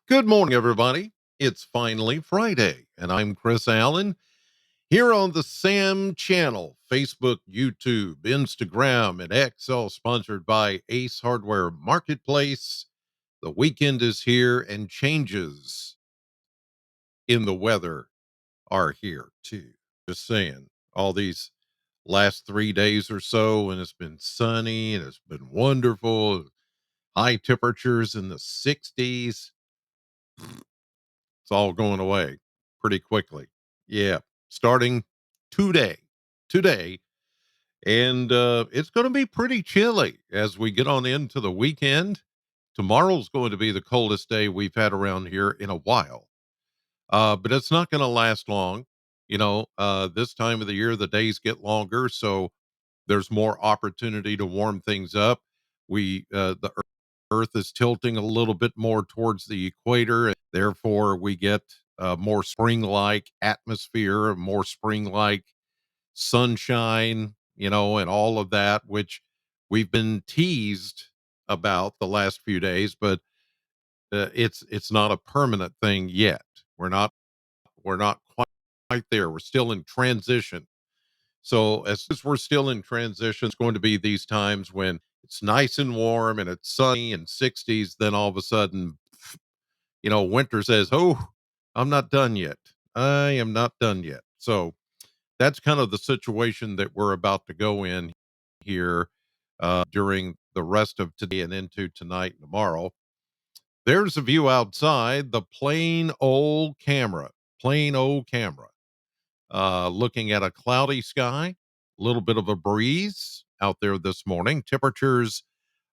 Good morning, everybody. It's finally Friday, and I'm Chris Allen here on the Sam channel, Facebook, YouTube, Instagram, and X, all sponsored by Ace Hardware Marketplace. The weekend is here, and changes in the weather are here too. Just saying, all these last 3 days or so, and it's been sunny and it's been wonderful. High temperatures in the 60s. It's all going away pretty quickly. Yeah, starting today. Today. And it's going to be pretty chilly as we get on into the weekend. Tomorrow's going to be the coldest day we've had around here in a while. But it's not going to last long. This time of the year, the days get longer. So there's more opportunity to warm things up. The Earth is tilting a little bit more towards the equator, and therefore we get more spring-like atmosphere, more spring-like sunshine, and all of that, which we've been teased about the last few days, but it's not a permanent thing yet. We're not quite there. We're still in transition. So as soon as we're still in transition, it's going to be these times when it's nice and warm and it's sunny and 60s. Then all of a sudden, winter says, "Oh, I'm not done yet. I am not done yet." So that's kind of the situation that we're about to go in here during the rest of today and into tonight and tomorrow. There's a view outside, the plain old camera, looking at a cloudy sky, a little bit of a breeze out there this morning. Temperatures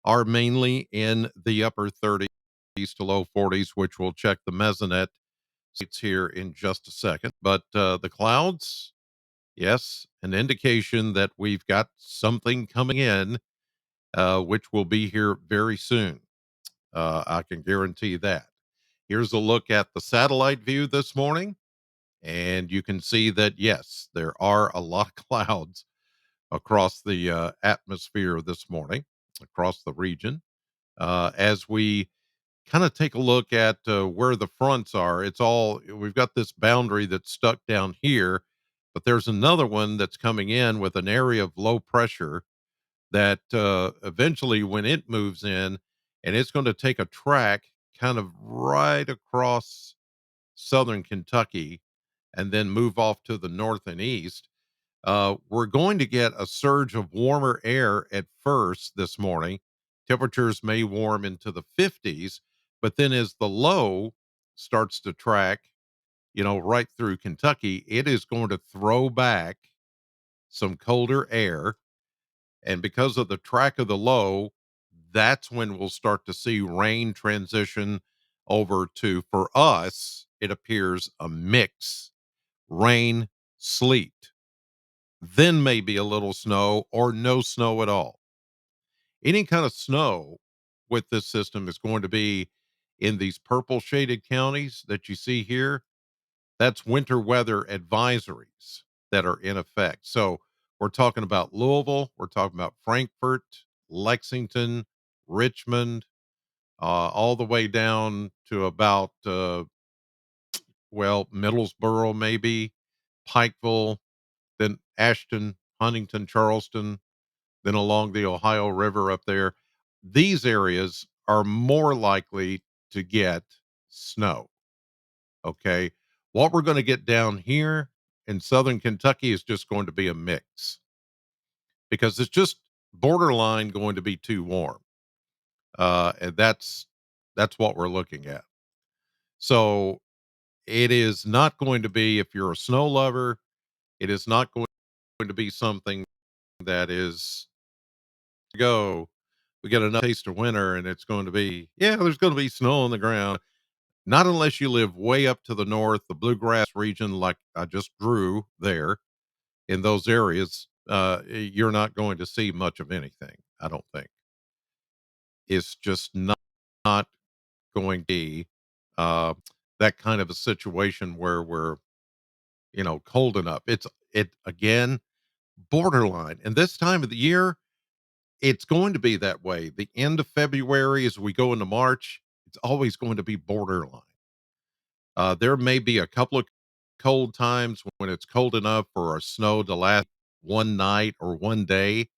are mainly in the upper 30s to low 40s, which we'll check the mesonet it's here in just a second. But the clouds, yes, an indication that we've got something coming in, which will be here very soon. I can guarantee that. Here's a look at the satellite view this morning. And you can see that, yes, there are a lot of clouds across the atmosphere this morning, across the region. As we kind of take a look at where the fronts are, we've got this boundary that's stuck down here, but there's another one that's coming in with an area of low pressure that eventually, when it moves in, and it's going to take a track kind of right across southern Kentucky and then move off to the north and east. We're going to get a surge of warmer air at first this morning. Temperatures may warm into the 50s, but then as the low starts to track, right through Kentucky, it is going to throw back some colder air. And because of the track of the low, that's when we'll start to see rain transition over to, for us, it appears a mix rain, sleet, then maybe a little snow or no snow at all. Any kind of snow with this system is going to be in these purple shaded counties that you see here. That's winter weather advisories that are in effect. So we're talking about Louisville, we're talking about Frankfort, Lexington, Richmond, all the way down to about, Middlesboro, maybe, Pikeville, then Ashton, Huntington, Charleston, then along the Ohio River up there. These areas are more likely to get snow. Okay. What we're going to get down here in southern Kentucky is just going to be a mix because it's just borderline going to be too warm. And that's what we're looking at. So it is not going to be, if you're a snow lover, it is not going to be something that is go. We get enough taste of winter, and it's going to be, yeah, there's going to be snow on the ground. Not unless you live way up to the north, the bluegrass region, like I just drew there in those areas. You're not going to see much of anything. I don't think it's just not going to be uh, that kind of a situation where we're cold enough. It again borderline, and this time of the year it's going to be that way. The end of February as we go into March, it's always going to be borderline. There may be a couple of cold times when it's cold enough for a snow to last one night or one day,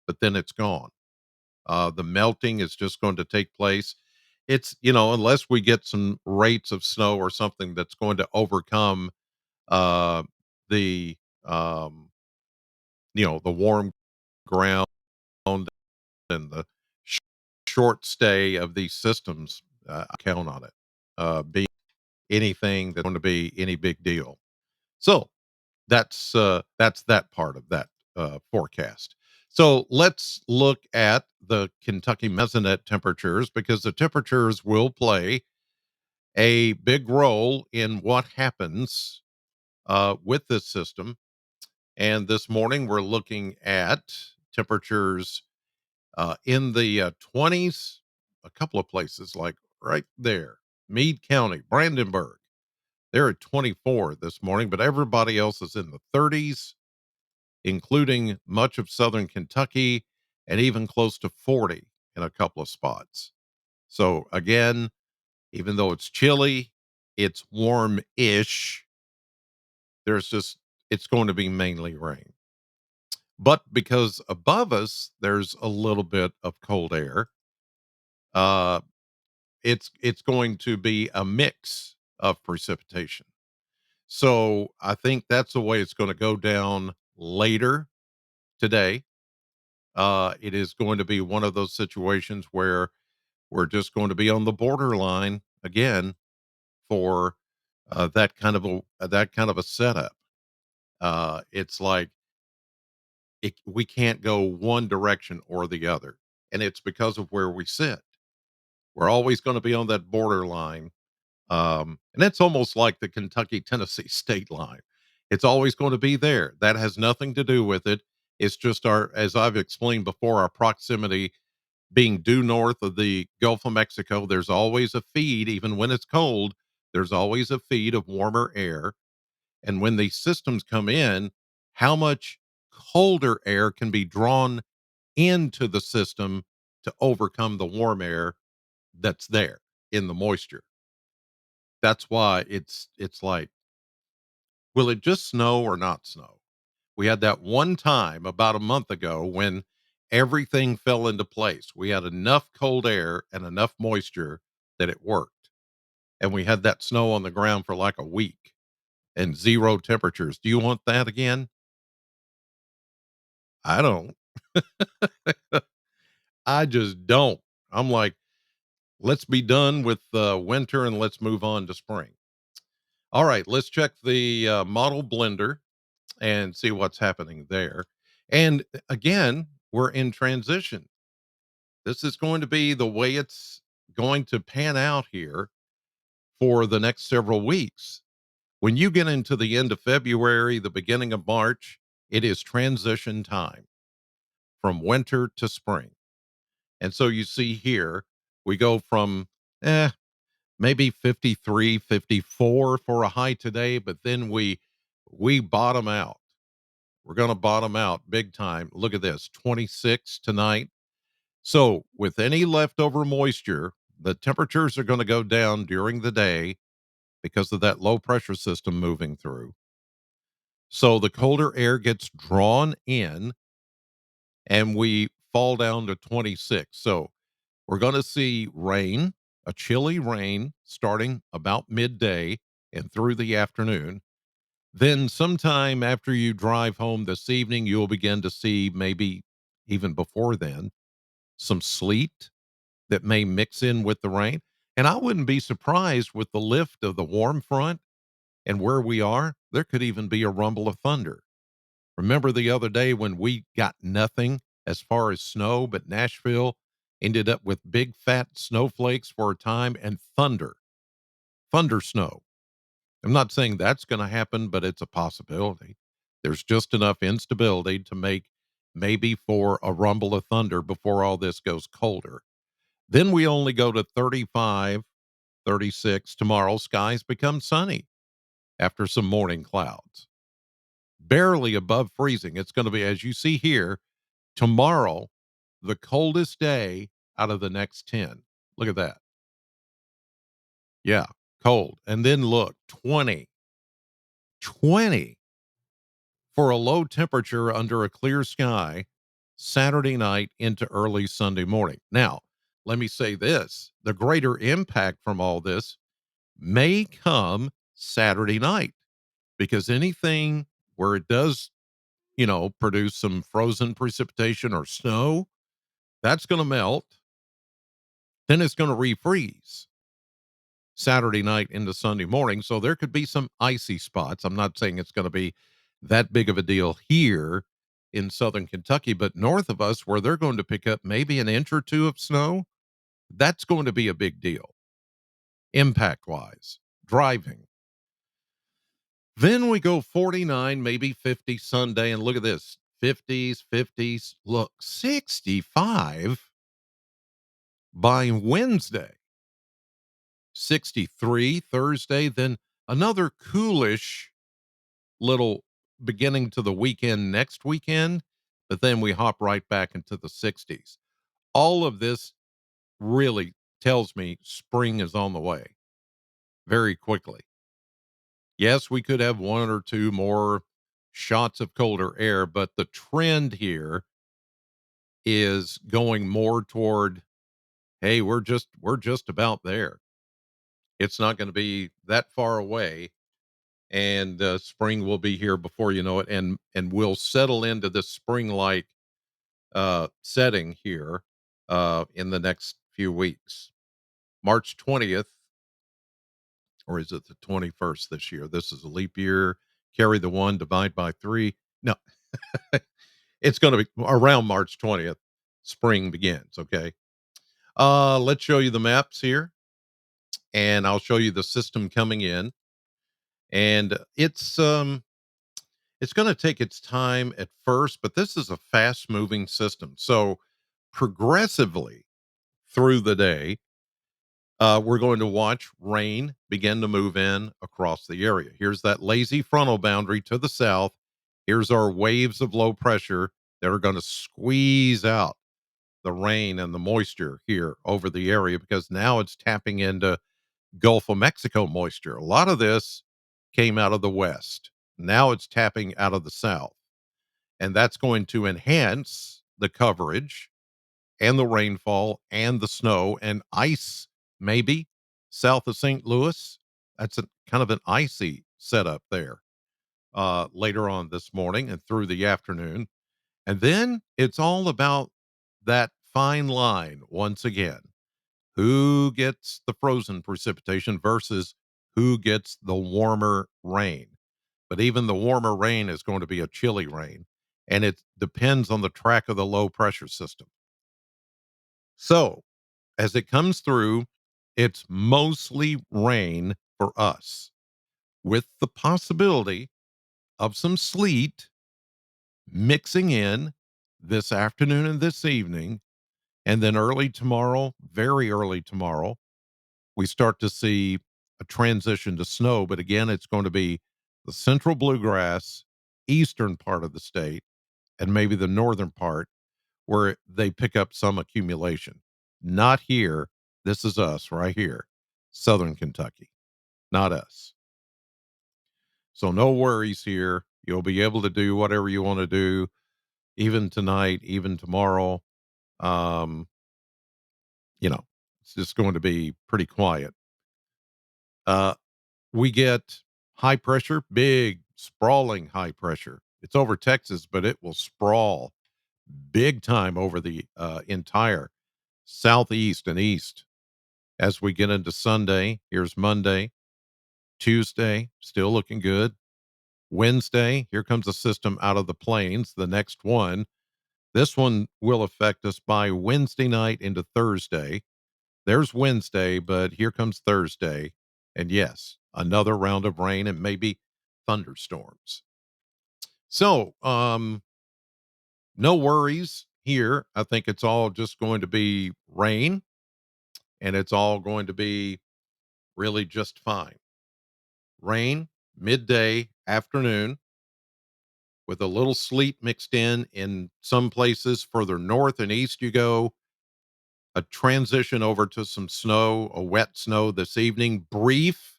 but then it's gone. The melting is just going to take place. It's, unless we get some rates of snow or something that's going to overcome uh, the, um, the warm ground and the sh- short stay of these systems. I count on it being anything that's going to be any big deal. So that's that part of that forecast. So let's look at the Kentucky mesonet temperatures because the temperatures will play a big role in what happens with this system. And this morning we're looking at temperatures in the 20s, a couple of places like right there, Meade County, Brandenburg. They're at 24 this morning, but everybody else is in the 30s, including much of southern Kentucky and even close to 40 in a couple of spots. So, again, even though it's chilly, it's warm ish. It's going to be mainly rain. But because above us, there's a little bit of cold air, uh, it's going to be a mix of precipitation. So I think that's the way it's going to go down later today. It is going to be one of those situations where we're just going to be on the borderline again for that kind of a setup. It's like we can't go one direction or the other, and it's because of where we sit. We're always going to be on that borderline. And it's almost like the Kentucky Tennessee state line. It's always going to be there. That has nothing to do with it. It's just as I've explained before, our proximity being due north of the Gulf of Mexico. There's always a feed, even when it's cold, there's always a feed of warmer air. And when these systems come in, how much colder air can be drawn into the system to overcome the warm air that's there in the moisture. That's why it's like, will it just snow or not snow? We had that one time about a month ago when everything fell into place. We had enough cold air and enough moisture that it worked. And we had that snow on the ground for like a week and zero temperatures. Do you want that again? I don't. I just don't. I'm like, let's be done with winter and let's move on to spring. All right, let's check the model blender and see what's happening there. And again, we're in transition. This is going to be the way it's going to pan out here for the next several weeks. When you get into the end of February, the beginning of March, it is transition time from winter to spring. And so you see here, we go from maybe 53, 54 for a high today, but then we bottom out. We're going to bottom out big time. Look at this, 26 tonight. So, with any leftover moisture, the temperatures are going to go down during the day because of that low pressure system moving through. So, the colder air gets drawn in and we fall down to 26. So, we're going to see rain, a chilly rain starting about midday and through the afternoon. Then, sometime after you drive home this evening, you'll begin to see maybe even before then some sleet that may mix in with the rain. And I wouldn't be surprised with the lift of the warm front and where we are, there could even be a rumble of thunder. Remember the other day when we got nothing as far as snow, but Nashville ended up with big fat snowflakes for a time and thunder snow. I'm not saying that's going to happen, but it's a possibility. There's just enough instability to make maybe for a rumble of thunder before all this goes colder. Then we only go to 35, 36 tomorrow. Skies become sunny after some morning clouds, barely above freezing. It's going to be, as you see here, tomorrow, the coldest day out of the next 10. Look at that. Yeah. cold. And then look, 20 for a low temperature under a clear sky Saturday night into early Sunday morning. Now, let me say this, the greater impact from all this may come Saturday night because anything where it does, produce some frozen precipitation or snow, that's going to melt. Then it's going to refreeze Saturday night into Sunday morning. So there could be some icy spots. I'm not saying it's going to be that big of a deal here in southern Kentucky, but north of us, where they're going to pick up maybe an inch or two of snow, that's going to be a big deal impact wise. Driving. Then we go 49, maybe 50 Sunday, and look at this 50s, 50s. Look, 65 by Wednesday, 63 Thursday, then another coolish little beginning to the weekend next weekend, but then we hop right back into the 60s. All of this really tells me spring is on the way very quickly. Yes, we could have one or two more shots of colder air, but the trend here is going more toward, hey, we're just about there. It's not going to be that far away, and spring will be here before you know it, and we'll settle into this spring like setting here in the next few weeks. March 20th, or is it the 21st this year? This is a leap year. Carry the one, divide by three. No, it's going to be around March 20th. Spring begins. Okay. Let's show you the maps here, and I'll show you the system coming in. And it's going to take its time at first, but this is a fast moving system. So progressively through the day, we're going to watch rain begin to move in across the area. Here's that lazy frontal boundary to the south. Here's our waves of low pressure that are going to squeeze out the rain and the moisture here over the area because now it's tapping into Gulf of Mexico moisture. A lot of this came out of the west. Now it's tapping out of the south. And that's going to enhance the coverage and the rainfall and the snow and ice, maybe south of St. Louis. That's a kind of an icy setup there later on this morning and through the afternoon. And then it's all about that fine line once again. Who gets the frozen precipitation versus who gets the warmer rain? But even the warmer rain is going to be a chilly rain, and it depends on the track of the low pressure system. So, as it comes through, it's mostly rain for us, with the possibility of some sleet mixing in this afternoon and this evening. And then early tomorrow, very early tomorrow, we start to see a transition to snow. But again, it's going to be the central bluegrass, eastern part of the state, and maybe the northern part where they pick up some accumulation. Not here. This is us right here, southern Kentucky, not us. So no worries here. You'll be able to do whatever you want to do, even tonight, even tomorrow. Um, it's just going to be pretty quiet. Uh, we get high pressure, big, sprawling high pressure. It's over Texas, but it will sprawl big time over the entire southeast and east as we get into Sunday. Here's Monday, Tuesday, still looking good. Wednesday, here comes a system out of the plains, the next one. This one will affect us by Wednesday night into Thursday. There's Wednesday, but here comes Thursday. And yes, another round of rain and maybe thunderstorms. So, no worries here. I think it's all just going to be rain and it's all going to be really just fine. Rain, midday, afternoon, with a little sleet mixed in some places further north and east you go. A transition over to some snow, a wet snow this evening, brief,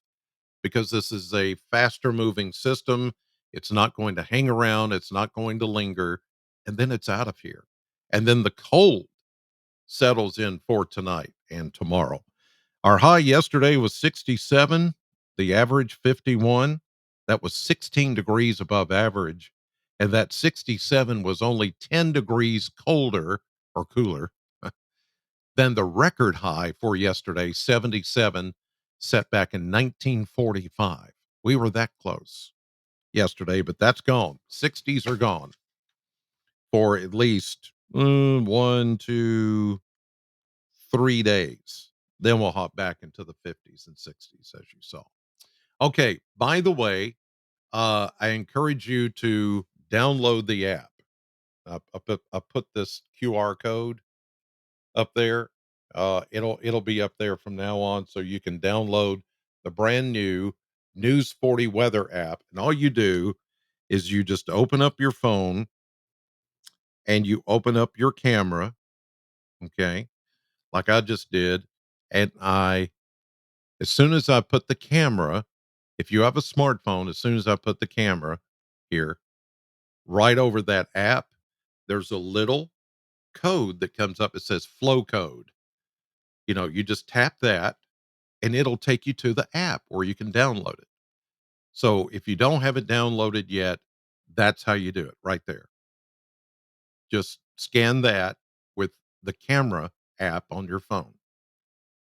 because this is a faster moving system. It's not going to hang around, it's not going to linger, and then it's out of here. And then the cold settles in for tonight and tomorrow. Our high yesterday was 67, the average 51. That was 16 degrees above average. And that 67 was only 10 degrees colder or cooler than the record high for yesterday, 77, set back in 1945. We were that close yesterday, but that's gone. 60s are gone for at least 1, 2, 3 days. Then we'll hop back into the 50s and 60s, as you saw. Okay, by the way, I encourage you to download the app. I put this QR code up there. It'll be up there from now on, so you can download the brand new News40 weather app. And all you do is you just open up your phone and you open up your camera, okay, like I just did. And as soon as I put the camera, if you have a smartphone, as soon as I put the camera here, right over that app, there's a little code that comes up. It says flow code. You just tap that and it'll take you to the app where you can download it. So if you don't have it downloaded yet, that's how you do it right there. Just scan that with the camera app on your phone,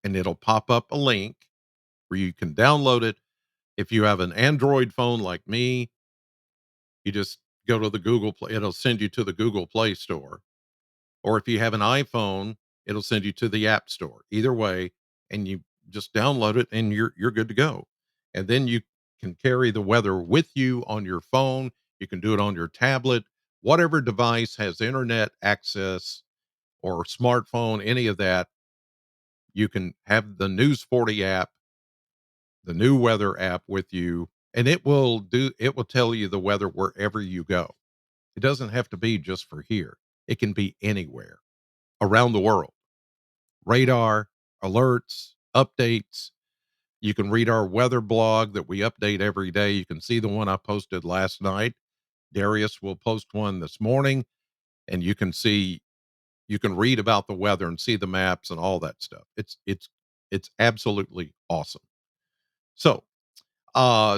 and it'll pop up a link where you can download it. If you have an Android phone like me, you just go to the Google Play, it'll send you to the Google Play Store. Or if you have an iPhone, it'll send you to the App Store. Either way, and you just download it and you're good to go. And then you can carry the weather with you on your phone. You can do it on your tablet, whatever device has internet access or smartphone, any of that. You can have the News 40 app, the new weather app with you, and it will tell you the weather wherever you go. It doesn't have to be just for here. It can be anywhere around the world. Radar, alerts, updates. You can read our weather blog that we update every day. You can see the one I posted last night. Darius will post one this morning, and you can read about the weather and see the maps and all that stuff. It's absolutely awesome. So,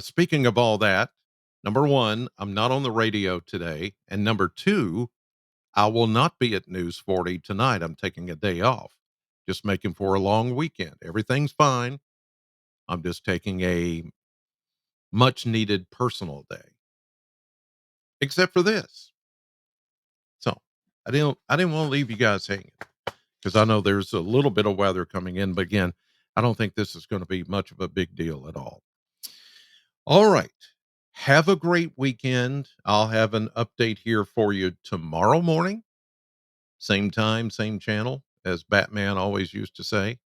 speaking of all that, number one, I'm not on the radio today, and number two, I will not be at News 40 tonight. I'm taking a day off, just making for a long weekend. Everything's fine. I'm just taking a much needed personal day, except for this. So I didn't want to leave you guys hanging because I know there's a little bit of weather coming in, but again, I don't think this is going to be much of a big deal at all. All right. Have a great weekend. I'll have an update here for you tomorrow morning. Same time, same channel, as Batman always used to say,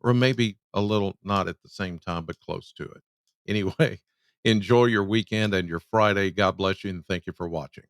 or maybe a little not at the same time, but close to it. Anyway, enjoy your weekend and your Friday. God bless you, and thank you for watching.